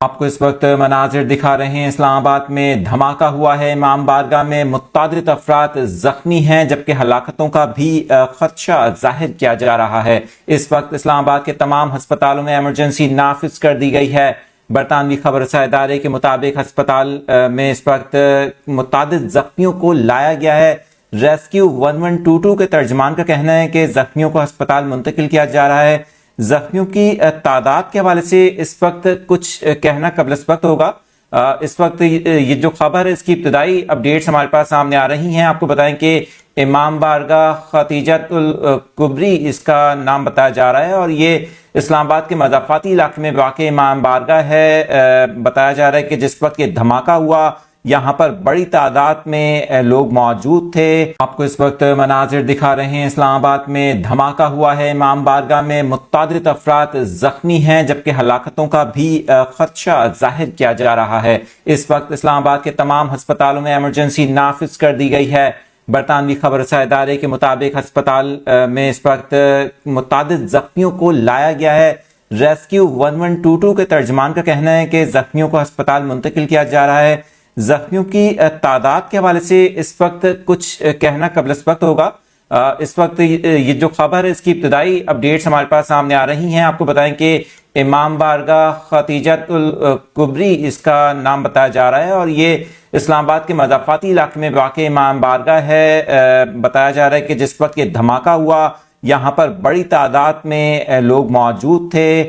آپ کو اس وقت مناظر دکھا رہے ہیں۔ اسلام آباد میں دھماکہ ہوا ہے، امام بارگاہ میں متعدد افراد زخمی ہیں جبکہ ہلاکتوں کا بھی خدشہ ظاہر کیا جا رہا ہے۔ اس وقت اسلام آباد کے تمام ہسپتالوں میں ایمرجنسی نافذ کر دی گئی ہے۔ برطانوی خبر رساں ادارے کے مطابق ہسپتال میں اس وقت متعدد زخمیوں کو لایا گیا ہے۔ ریسکیو 1122 کے ترجمان کا کہنا ہے کہ زخمیوں کو ہسپتال منتقل کیا جا رہا ہے۔ زخمیوں کی تعداد کے حوالے سے اس وقت کچھ کہنا قبل اس وقت ہوگا۔ اس وقت یہ جو خبر ہے اس کی ابتدائی اپڈیٹس ہمارے پاس سامنے آ رہی ہیں۔ آپ کو بتائیں کہ امام بارگاہ خدیجۃ الکبری اس کا نام بتایا جا رہا ہے اور یہ اسلام آباد کے مضافاتی علاقے میں واقع امام بارگاہ ہے۔ بتایا جا رہا ہے کہ جس وقت یہ دھماکہ ہوا یہاں پر بڑی تعداد میں لوگ موجود تھے۔ آپ کو اس وقت مناظر دکھا رہے ہیں۔ اسلام آباد میں دھماکہ ہوا ہے، امام بارگاہ میں متعدد افراد زخمی ہیں جبکہ ہلاکتوں کا بھی خدشہ ظاہر کیا جا رہا ہے۔ اس وقت اسلام آباد کے تمام ہسپتالوں میں ایمرجنسی نافذ کر دی گئی ہے۔ برطانوی خبر رساں ادارے کے مطابق ہسپتال میں اس وقت متعدد زخمیوں کو لایا گیا ہے۔ ریسکیو 1122 کے ترجمان کا کہنا ہے کہ زخمیوں کو ہسپتال منتقل کیا جا رہا ہے۔ زخمیوں کی تعداد کے حوالے سے اس وقت کچھ کہنا قبل اس وقت ہوگا۔ اس وقت یہ جو خبر ہے اس کی ابتدائی اپڈیٹس ہمارے پاس سامنے آ رہی ہیں۔ آپ کو بتائیں کہ امام بارگاہ خدیجۃ الکبری اس کا نام بتایا جا رہا ہے اور یہ اسلام آباد کے مضافاتی علاقے میں واقع امام بارگاہ ہے۔ بتایا جا رہا ہے کہ جس وقت یہ دھماکہ ہوا یہاں پر بڑی تعداد میں لوگ موجود تھے۔